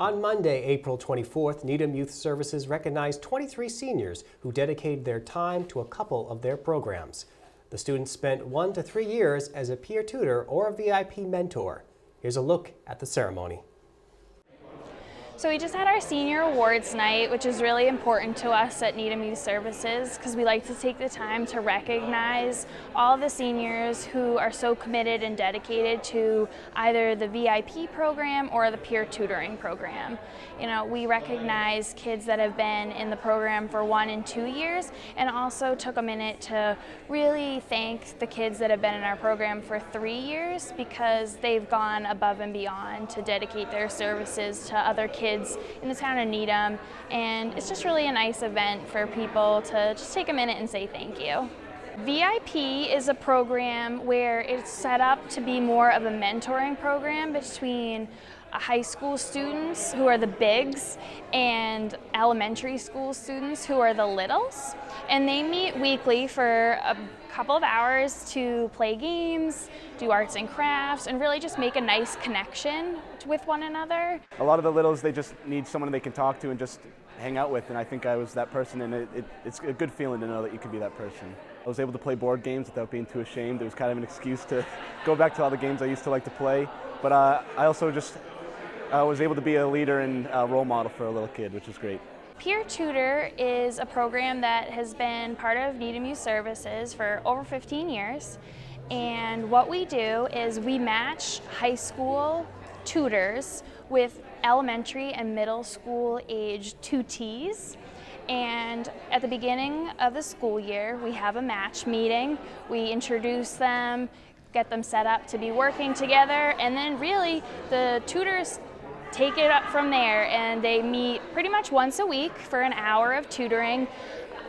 On Monday, April 24th, Needham Youth Services recognized 23 seniors who dedicated their time to a couple of their programs. The students spent 1 to 3 years as a peer tutor or a VIP mentor. Here's a look at the ceremony. So we just had our senior awards night, which is really important to us at Needham Youth Services because we like to take the time to recognize all the seniors who are so committed and dedicated to either the VIP program or the peer tutoring program. You know, we recognize kids that have been in the program for 1 and 2 years, and also took a minute to really thank the kids that have been in our program for 3 years because they've gone above and beyond to dedicate their services to other kids in the town of Needham, and it's just really a nice event for people to just take a minute and say thank you. V.I.P. is a program where it's set up to be more of a mentoring program between high school students who are the bigs and elementary school students who are the littles, and they meet weekly for a couple of hours to play games, do arts and crafts, and really just make a nice connection with one another. A lot of the littles, they just need someone they can talk to and just hang out with, and I think I was that person, and it's a good feeling to know that you can be that person. I was able to play board games without being too ashamed. It was kind of an excuse to go back to all the games I used to like to play, but I also just was able to be a leader and a role model for a little kid, which is great. Peer Tutor is a program that has been part of Needham Youth Services for over 15 years. And what we do is we match high school tutors with elementary and middle school age tutees. And at the beginning of the school year, we have a match meeting. We introduce them, get them set up to be working together, and then really the tutors take it up from there, and they meet pretty much once a week for an hour of tutoring.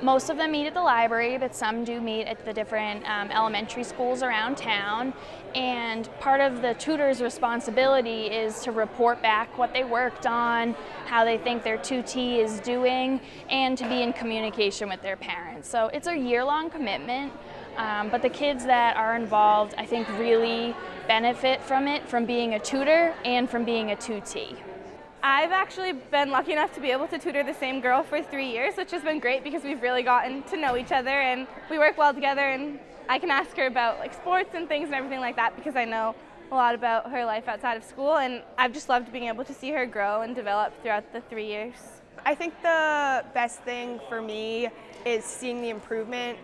Most of them meet at the library, but some do meet at the different elementary schools around town. And part of the tutor's responsibility is to report back what they worked on, how they think their tutee is doing, and to be in communication with their parents. So it's a year-long commitment, but the kids that are involved, I think, really benefit from it, from being a tutor and from being a tutee. I've actually been lucky enough to be able to tutor the same girl for 3 years, which has been great because we've really gotten to know each other and we work well together, and I can ask her about like sports and things and everything like that because I know a lot about her life outside of school, and I've just loved being able to see her grow and develop throughout the 3 years. I think the best thing for me is seeing the improvement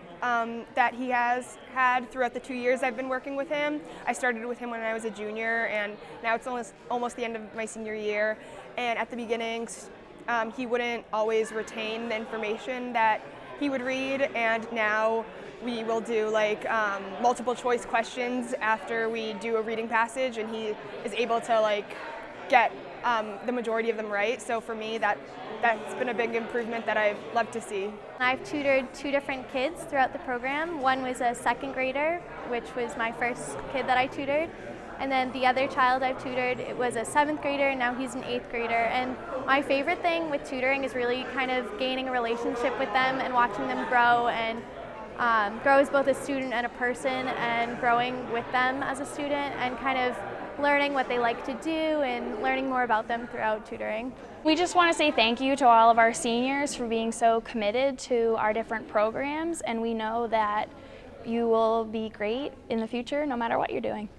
that he has had throughout the 2 years I've been working with him. I started with him when I was a junior, and now it's almost the end of my senior year. And at the beginnings, he wouldn't always retain the information that he would read, and now we will do like multiple choice questions after we do a reading passage, and he is able to like get the majority of them right. So for me, that's been a big improvement that I've loved to see. I've tutored 2 different kids throughout the program. One was a 2nd grader, which was my first kid that I tutored. And then the other child I've tutored, it was a 7th grader, and now he's an 8th grader. And my favorite thing with tutoring is really kind of gaining a relationship with them and watching them grow and grow as both a student and a person, and growing with them as a student and kind of learning what they like to do and learning more about them throughout tutoring. We just want to say thank you to all of our seniors for being so committed to our different programs, and we know that you will be great in the future no matter what you're doing.